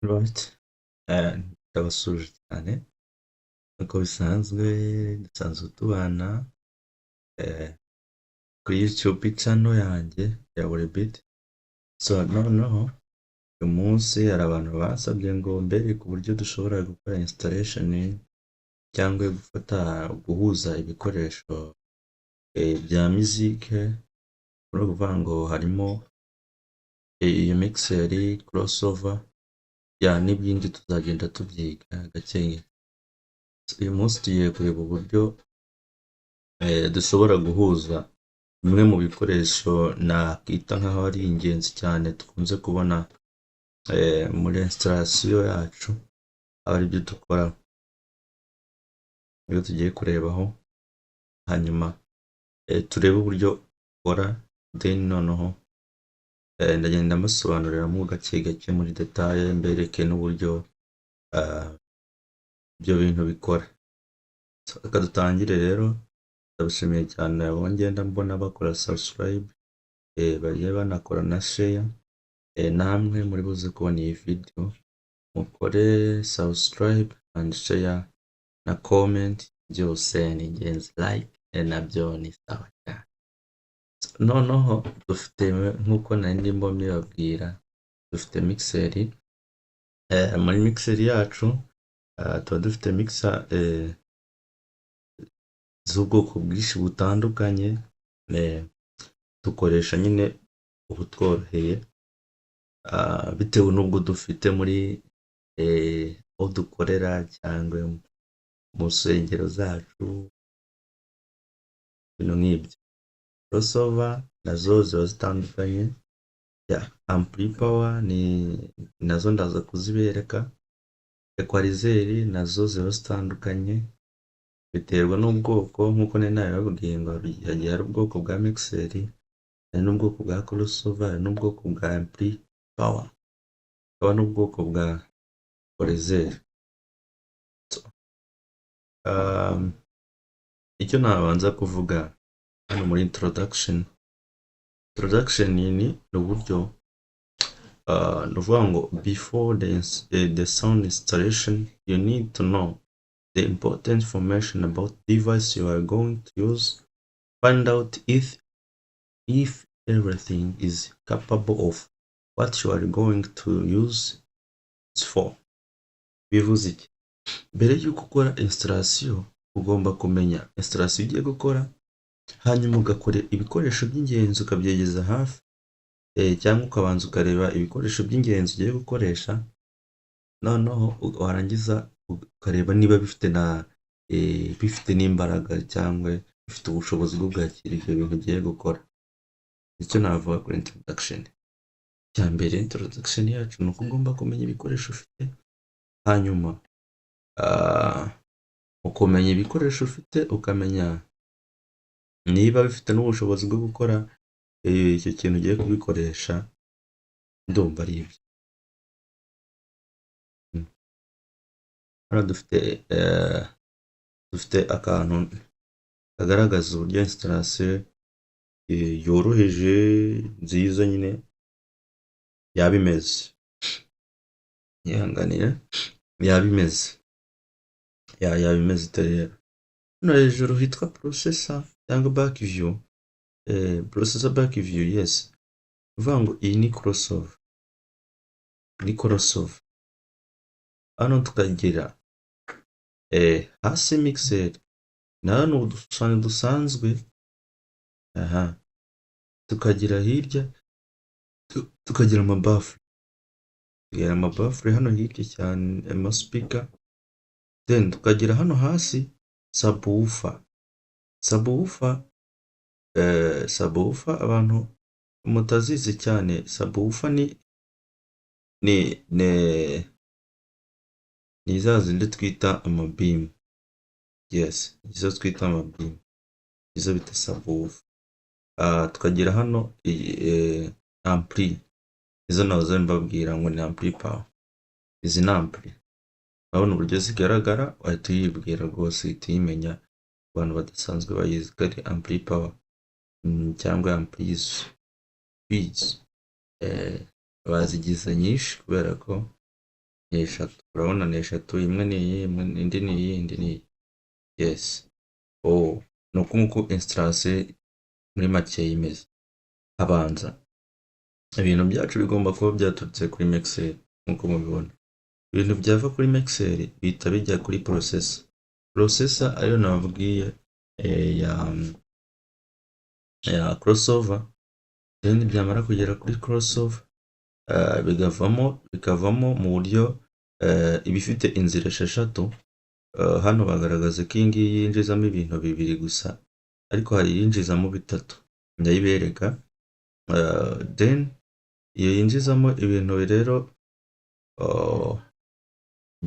Right. Ndabasuje cyane uko dusanzwe tubana kuri YouTube channel yanjye ya Wellbeat. So noneho uyu munsi hari abantu basabye ngo mbereke uburyo dushobora gukora installation cyangwa guhuza ibikoresho bya musique. Ni ukuvuga ngo harimo iyo mixer, crossover n'ibindi tuzagenda tubyiga gake. Uyu munsi tugiye kureba uburyo dushobora guhuza bimwe mu bikoresho nakita nk'aho ari ingenzi cyane dukunze kubona muri installation yacu, aba ari byo dukora, ibyo tugiye kurebaho, hanyuma turebe uburyo ukora, then noneho ndagenda mbasobanuriramo gake gake muri detail, mbereke n'uburyo ibyo bintu bikora. Reka dutangire rero. Ndabashimiye cyane abo ngenda mbona bakora subscribe, bagiye banakora na share. Namwe muri buze kubona iyi video mukore subscribe and share na comment, byose ni ingenzi. Like nabyo ni sawa cyane. Noneho dufite nk'uko nari ndimo mbibabwira, dufite mixer. Muri mixer yacu tuba dufite mixer z'ubwoko bwinshi butandukanye, dukoresha nyine ubutworoheye bitewe n'ubwo dufite muri aho dukorera cyangwa mu nsengero zacu, ibintu nk'ibyo. Crossover nazo ziba zitandukanye, ampli power ni nazo ndaza kuzibereka. Equalizer nazo ziba zitandukanye biterwa n'ubwoko, nk'uko nari nabibabwiye ngo hagiye hari ubwoko bwa mixer, hari n'ubwoko bwa crossover, hari n'ubwoko bwa ampli power, hakaba n'ubwoko bwa equalizer. Icyo nabanza kuvuga hano muri introduction ni uburyo ni ukuvuga ngo before the sound installation you need to know the important information about device you are going to use. Find out if everything is capable of what you are going to use it for. Bivuze iki? Mbere y'uko ukora installation ugomba kumenya installation ugiye gukora, hanyuma ugakora ibikoresho by'ingenzi ukabyegeza hafi, cyangwa ukabanza ukareba ibikoresho by'ingenzi ugiye gukoresha, noneho warangiza ukareba niba bifite n'imbaraga cyangwa bifite ubushobozi bwo kwakira ibyo bintu ugiye gukora. Icyo navuga kuri introduction. Cya mbere, introduction yacu ni uko ugomba kumenya ibikoresho ufite, hanyuma ukamenya ibikoresho ufite, ukamenya niba bifite n'ubushobozi bwo gukora icyo kintu ugiye kubikoresha. Ndumva ari ibyo. Hano dufite akantu kagaragaza uburyo installation yoroheje nziza nyine yaba imeze. Yihanganire yaba imeze rero. Hano hejuru hitwa processor cyangwa back view. Processor back view, yes. Uvuga ngo iyi ni crossover. Hano tukagira hasi mixer, na hano udushushanyo dusanzwe. Tukagira hirya tukagira amabafure hano hirya cyane, speaker. Then tukagira hano hasi subwoofer. Abantu mutazizi cyane, subwoofer ni za zindi twita amabeam. Yes, izo twita amabeam, izo bita subwoofer. Tukagira hano ampli, izo nazo mbabwira ngo ni ampli power. Izi ni ampli. Urabona uburyo zigaragara, wahita uyibwira rwose, uhita uyimenya. Abantu badasanzwe bayizi ko ari ampli power cyangwa amplis. Bazigize nyinshi kubera ko ni eshatu, urabona ni eshatu, imwe ni iyi, indi ni iyi, indi ni iyi. Yes. Ni uku nguku instance muri make imeze. Abanza, ibintu byacu bigomba kuba byaturutse kuri mixer nk'uko mubibona. Ibintu byava kuri mixer bihita bijya kuri processor. Processor ariyo nababwiye ya crossover, then byamara kugera kuri crossover bikavamo mu buryo ibifite inzira esheshatu. Hano bagaragaza ko iyi ngiyi yinjizamo ibintu bibiri gusa, ariko hari yinjizamo bitatu, ndayibereka. Then iyo yinjizamo ibintu rero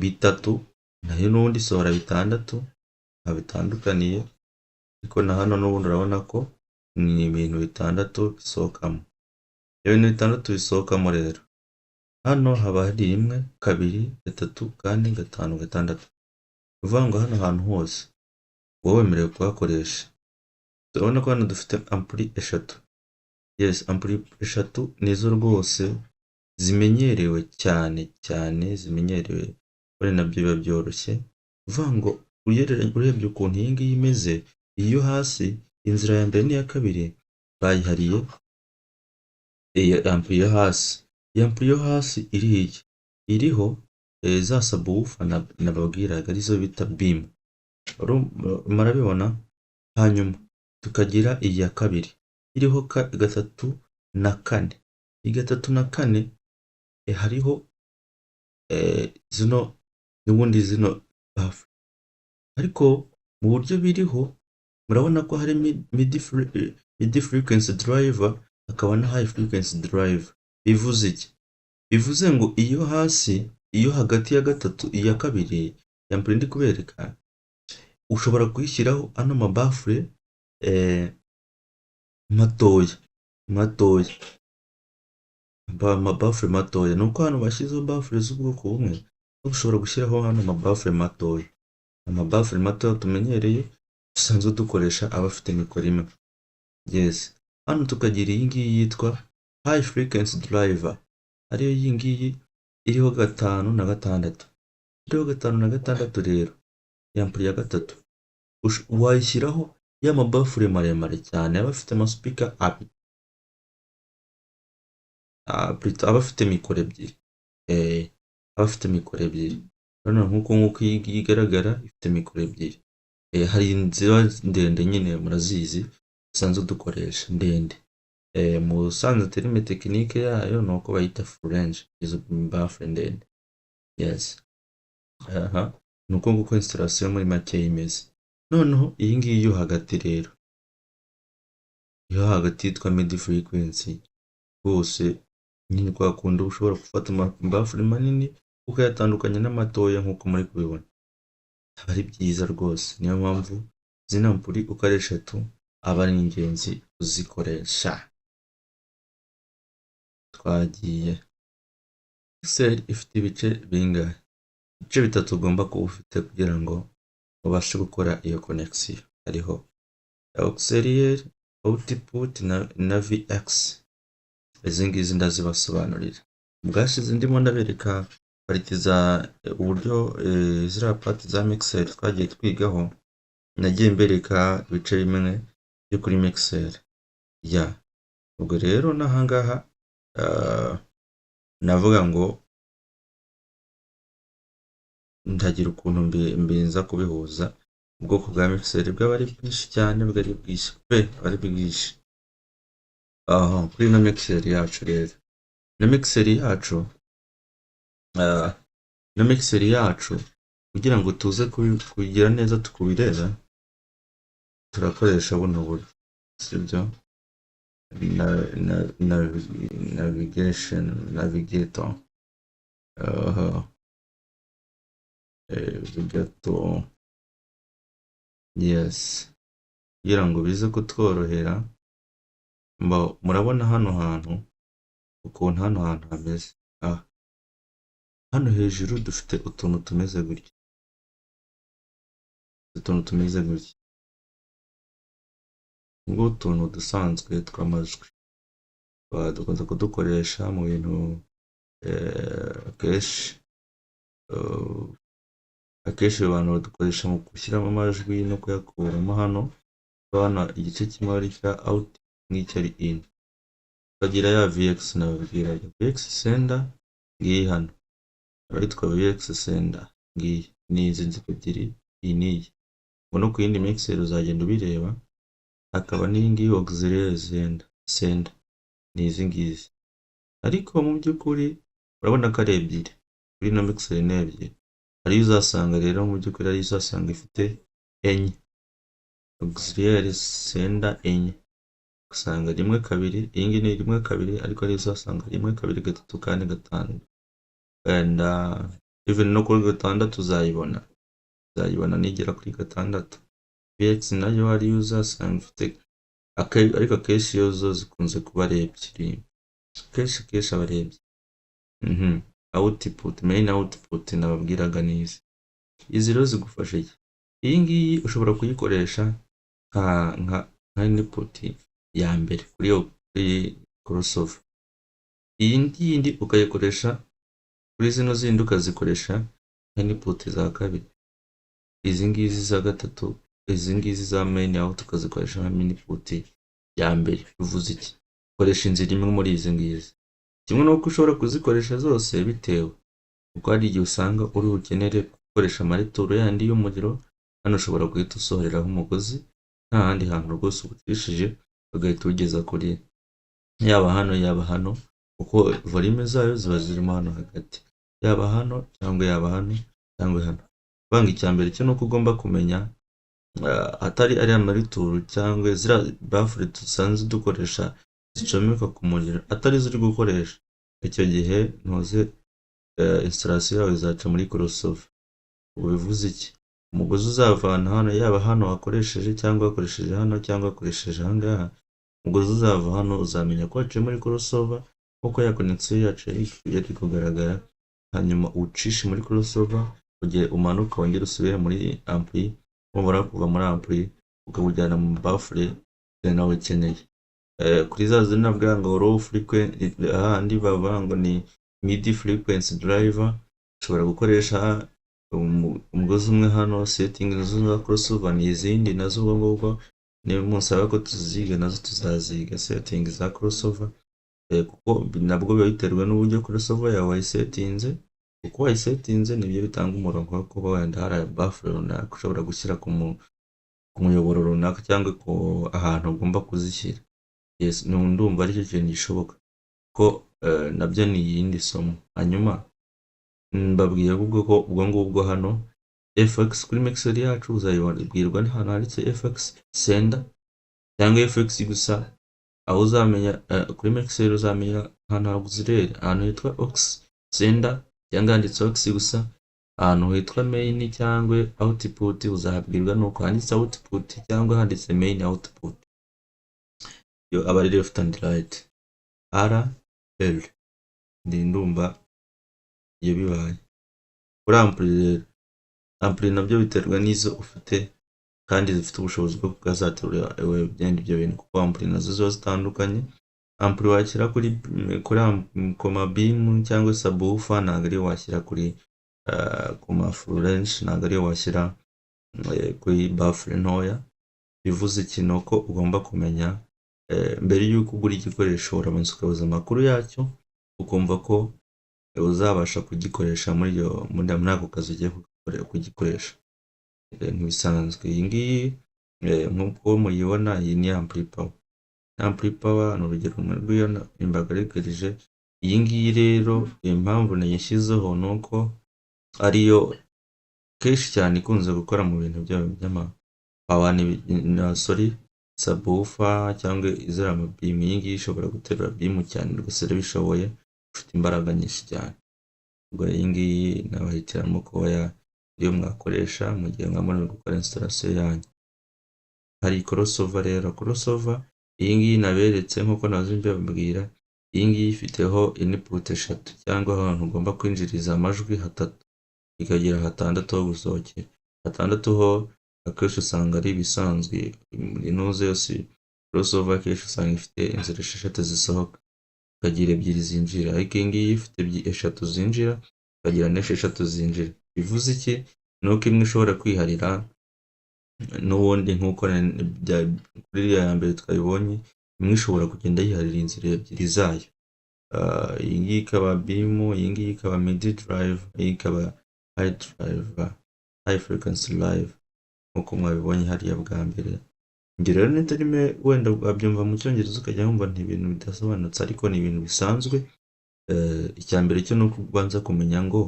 bitatu, nayo n'ubundi isohora bitandatu, nta bitandukaniye, ariko na hano n'ubundi urabona ko ni ibintu bitandatu bisohokamo. Ibyo bintu bitandatu bisohokamo rero, hano haba hari rimwe, kabiri, gatatu, kane, gatanu, gatandatu. Uvuga ngo hano hantu hose wowe wemerewe kuhakoresha. Turabona ko hano dufite ampuri eshatu. Yes, ampuri eshatu nizo rwose zimenyerewe cyane zimenyerewe, bari nabyo biba byoroshye. Uvuga ngo urebye ukuntu iyi ngiyi imeze, iyo hasi inzira ya mbere n'iya kabiri bayihariye ampuri yo hasi. Iyi ampuri yo hasi iriho za subwoofer nababwiraga arizo bita beam. Murabibona? Hanyuma tukagira iyi ya kabiri iriho gatatu na kane. Iyi gatatu na kane hariho zino n'ubundi zino bafure, ariko mu buryo biriho murabona ko hari mid frequency driver hakaba na high frequency driver. Bivuze iki? Bivuze ngo iyo hasi, iyo hagati ya gatatu, iya kabiri ya mbere ndi kubereka, ushobora kuyishyiraho ano mabafure matoya, amabafure matoya. Nuko hano bashyizeho bafure z'ubwoko bumwe, ushobora gushyiraho hano amabafure matoya. Amabafure matoya tumenyereye dusanzwe dukoresha abafite mikoro imwe. Yes. Hano tukagira iyi ngiyi yitwa high frequency driver, ariyo iyi ngiyi iriho gatanu na gatandatu. Iriho gatanu na gatandatu rero, ya ampuri ya gatatu wayishyiraho y'amabafure maremare cyane, aba afite amaspeaker abiri, aba afite mikoro ebyiri. Aba afite mikoro ebyiri. Urabona nk'uko iyi ngiyi igaragara ifite mikoro ebyiri. Hari inzira ndende nyine murazizi dusanzwe dukoresha ndende. Mu busanzwe terime tekinike yayo ni uko bayita full range, izo bafure ndende. Yes. Ni uko nguko installation muri make imeze. Noneho iyi ngiyi yo hagati rero, iyo hagati yitwa mid frequency, rwose nyine kwa kundi ushobora gufata amabafure manini ukayatandukanya n'amatoya nk'uko muri kubibona, aba ari byiza rwose. Niyo mpamvu zino ampuri uko ari eshatu aba ari ingenzi kuzikoresha. Twagiye. Mixer ifite ibice bingahe? Ibice bitatu ugomba kuba ufite kugira ngo ubashe gukora iyo connection. Hariho auxiliary, output na VX. Izi ngizi ndazibasobanurira. Bwashize ndimo ndabereka pariti za uburyo ziriya pariti za mixer twagiye twigaho, nagiye mbereka ibice bimwe byo kuri mixer. Ubwo rero n'ahangaha navuga ngo ndagira ukuntu mbiza kubihuza. Ubwoko bwa mixer bwaba ari bwinshi cyane, bwari bwinshi ari bwinshi. Kuri ino mixer yacu rero, na mixer yacu kugira ngo tuze kugira neza tukubireza, turakoresha buno buryo, sibyo? Navigator. Yes. Kugira ngo bize kutworohera, murabona hano hantu ukuntu hano hantu hameze. Hano hejuru dufite utuntu tumeze gutya, utuntu dusanzwe tw'amajwi dukunze kudukoresha mu bintu kenshi akenshi abantu badukoresha mu gushyiramo amajwi no kuyakuramo hano igice kimwe ari cya out n'icyo ari in, tukagira ya vx nababwira vx sender ngiyi hano aritwa vx sender ngiyi ni izi nzego ebyiri, iyi n'iyi ngo no ku yindi mixer uzagenda ubireba, hakaba n'iyi ngiyi auxiliary sender ni izi ngizi, ariko mu by'ukuri urabona ko ari ebyiri kuri ino mixer ni ebyiri, ariyo uzasanga rero mu by'ukuri ariyo uzasanga ifite enye auxiliary sender enye, usanga rimwe kabiri, iyi ngiyi ni rimwe kabiri ariko ariyo uzasanga rimwe kabiri gatatu kane gatanu, and even no kuri gatandatu uzayibona nigera kuri gatandatu. vx nayo ariyo uzasanga ifite ariko akenshi iyo zo zikunze kuba ari ebyiri, kenshi aba ari ebyiri. Output, main output nababwiraga n'izi, izi rero zigufasha iki? Iyi ngiyi ushobora kuyikoresha nka input ya mbere kuri crossover, iyi yindi ukayikoresha kuri zino zindi ukazikoresha nka input za kabiri, izi ngizi za gatatu, izi ngizi za main out ukazikoresha nka input ya mbere. Bivuze iki? Koresha inzira imwe muri izi ngizi, kimwe nuko ushobora kuzikoresha zose bitewe, kuko hari igihe usanga uri bukenere gukoresha amareturo yandi y'umuriro, hano ushobora guhita usohoreraho umugozi nta handi hantu rwose ubutishije, ugahita ugeza kuri yaba hano kuko volume zayo ziba zirimo hano hagati, yaba hano cyangwa hano. Banga icya mbere cyo nuko ugomba kumenya atari ari amarituro cyangwa zira bafure dusanzwe dukoresha zicomeka ku muriro atari ziri gukoresha, icyo gihe ntuze installation yawe izaca muri crossover. Bivuze iki? Umugozi uzavana hano, yaba hano wakoresheje cyangwa wakoresheje hano cyangwa wakoresheje ahangaha, umugozi uzava hano uzamenya ko waciye muri crossover kuko ya connection yacu yari kugaragara, hanyuma ucishe muri crossover ugiye umanuka wongera usubire muri ampli, umara kuva muri ampli ukabujyana mu bafure nawe ukeneye. Kuri za zina bwanga low frequency ahandi bavuga ngo ni mid frequency driver, ushobora gukoresha umugozi umwe hano, setting za crossover ni izindi nazo ubwo ni musaba ko tuziga nazo tuzaziga setting za crossover, kuko nabwo biba biterwa n'uburyo crossover yawe wayisetinze, kuko wayisetinze nibyo bitanga umurongo wo kuba wenda hari buffer runaka ushobora gushyira ku muyoboro runaka cyangwa ku ahantu ugomba kuzishyira. Yes, ndumva aricyo kintu gishoboka ko nabyo ni iyindi somo. Hanyuma mbabwiye ko ubwo ngubwo hano fx kuri mixer yacu uzayibwirwa n'ahantu handitse fx sender cyangwa fx gusa, aho uzamenya kuri mixer uzamenya ahantu auxiliary, ahantu hitwa aux sender cyangwa handitse aux gusa, ahantu hitwa main cyangwa output uzahabwirwa nuko handitse output cyangwa handitse main output. Yo aba ari left and right RL ndumva iyo bibaye kuri ampli nabyo biterwa n'izo ufite kandi zifite ubushobozi bwo kuzaterura byenda ibyo bintu, kuko ampli nazo ziba zitandukanye. Ampli washyira kuri koma beam cyangwa subwoofer ntabwo ari washyira kuri koma full range, ntabwo ari washyira kuri buffer ntoya. Bivuze ikintu ko ugomba kumenya mbere y'uko ugura igikoresho urabanza ukabaza amakuru yacyo, ukumva ko uzabasha kugikoresha muri ako kazi ugiye kugikoresha nk'ibisanzwe. Iyi ngiyi nk'uko muyibona iyi ni ampli power ni urugero rumwe rw'iyo imbagarikarije. Iyi ngiyi rero impamvu nayishyizeho ni uko ariyo kenshi cyane ikunze gukora mu bintu by'amapower subwoofer cyangwa izira amabimu. Iyi ngiyi ishobora guterura bimu cyane rwose bishoboye, ufite imbaraga nyinshi cyane. Ubwo iyi ngiyi nabahitiramo kuba iyo mwakoresha mu gihe mwamara gukora installation yanyu. Hari crossover rero, crossover iyi ngiyi naberetse nk'uko nazo mbabwira, iyi ngiyi ifiteho input 3 cyangwa ahantu ugomba kwinjiriza amajwi 3 ikagira 6 ho gusohokera. 6 ho akenshi usanga ari ibisanzwe, inoze yose crossover akenshi usanga ifite inzira 6 zisohoka, ikagira 2 zinjira, ariko iyi ngiyi ifite 3 zinjira ukagira n'esheshatu zinjira. Bivuze iki? Ni uko imwe ishobora kwiharira n'ubundi nk'uko kuri iriya ya mbere twabibonye, imwe ishobora kugenda yiharira inzira ebyiri zayo. Iyi ngiyi ikaba bimu, iyi ngiyi ikaba midi drive, iyi ikaba high drive, high frequency drive nk'uko mwabibonye hariya bwa mbere. Njye rero nitarime wenda wabyumva mu cyongereza ukajya wumva ni ibintu bidasobanutse ariko ni ibintu bisanzwe. Icya mbere cyo ni uko ubanza kumenya ngo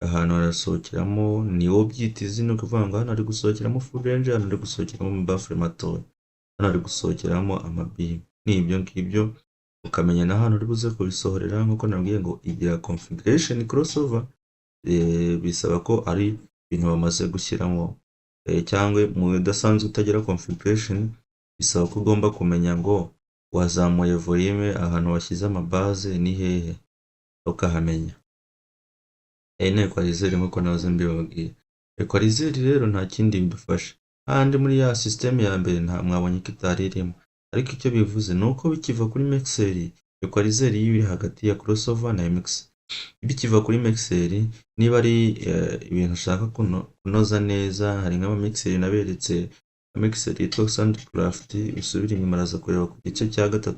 ahantu harasohokeramo ni wowe ubyita izina ukavuga ngo hano hari gusohokeramo full range, hano hari gusohokeramo amabafure matoya, hano hari gusohokeramo amabimu. Ni ibyo ngibyo ukamenya na hano uri buze kubisohorera nk'uko nabwiye ngo igira configuration crossover. Bisaba ko ari ibintu bamaze gushyiramo, cyangwa mu bidasanzwe utagira configuration bisaba ko ugomba kumenya ngo wazamuye volume ahantu washyize amabaze ni hehe ukahamenya. Ni equalizer nk'uko nahoze mbibabwira. Equalizer rero nta kindi bidufasha, handi muri ya system ya mbere nta mwabonye ko itari irimo, ariko icyo bivuze ni uko bikiva kuri mixer, equalizer iyo iri hagati ya crossover na mixer. Bikiva kuri mixer, niba ari ibintu ushaka kunoza neza, hari nk'amamixer naberetse, mixer yitwa Soundcraft, usubira inyuma araza kureba ku gice cya 3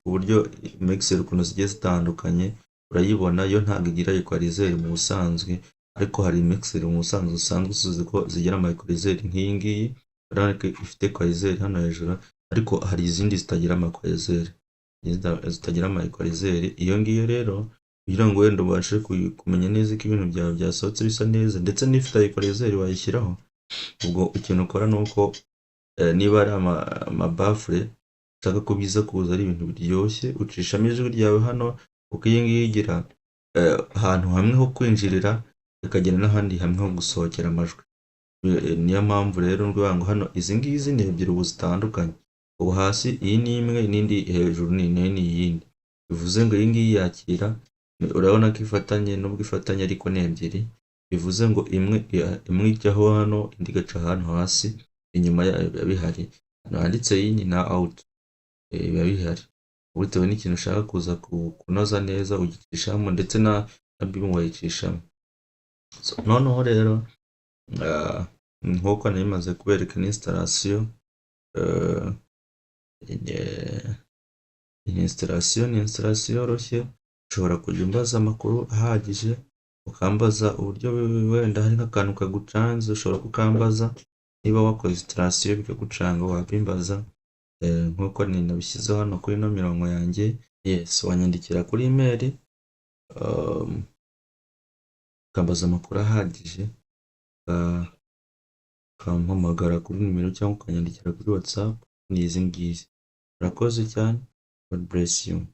ku buryo mixer ukuntu zigiye zitandukanye urayibona. Yo ntabwo igira equalizer mu busanzwe, ariko hari mixer mu busanzwe usanzwe uzi ko zigira ama equalizer nk'iyi ngiyi, urabona ko ifite equalizer hano hejuru, ariko hari izindi zitagira ama equalizer, zitagira ama equalizer. Iyo ngiyo rero kugira ngo wenda ubashe kumenya neza ko ibintu byawe byasohotse bisa neza ndetse n'ifite equalizer wayishyiraho, ubwo ikintu ukora ni uko niba ari amabafure ushaka ko biza kuza ari ibintu biryoshye, ucishamo ijwi ryawe hano, kuko iyi ngiyi igira ahantu hamwe ho kwinjirira, ikagira n'ahandi hamwe ho gusohokera amajwi. Niyo mpamvu rero ngo hano izi ngizi ni ebyiri ubu zitandukanye, ubu hasi iyi ni imwe n'indi hejuru ni iyindi. Bivuze ngo iyi ngiyi yakira, urabona ko ifatanye, nubwo ifatanye ariko ni ebyiri. Bivuze ngo imwe ijyaho hano, indi igaca hano hasi, inyuma yayo biba bihari. Hano handitse in na out biba bihari, bitewe n'ikintu ushaka kuza kunoza neza ugicishamo, ndetse na bimu wayicishamo. Noneho rero nk'uko narimaze kubereka installation, installation yoroshye. Ushobora kujya umbaza amakuru ahagije, ukambaza uburyo wenda hari nk'akantu kagucanze, ushobora kukambaza. Niba wakoze installation bikagucanga wabimbaza, nk'uko ninabishyizeho hano kuri ino mirongo yanjye. Yes, wanyandikira kuri email, ukambaza amakuru ahagije, ukampamagara kuri nimero cyangwa ukanyandikira kuri WhatsApp. Ni izi ngizi. Urakoze cyane. God bless you.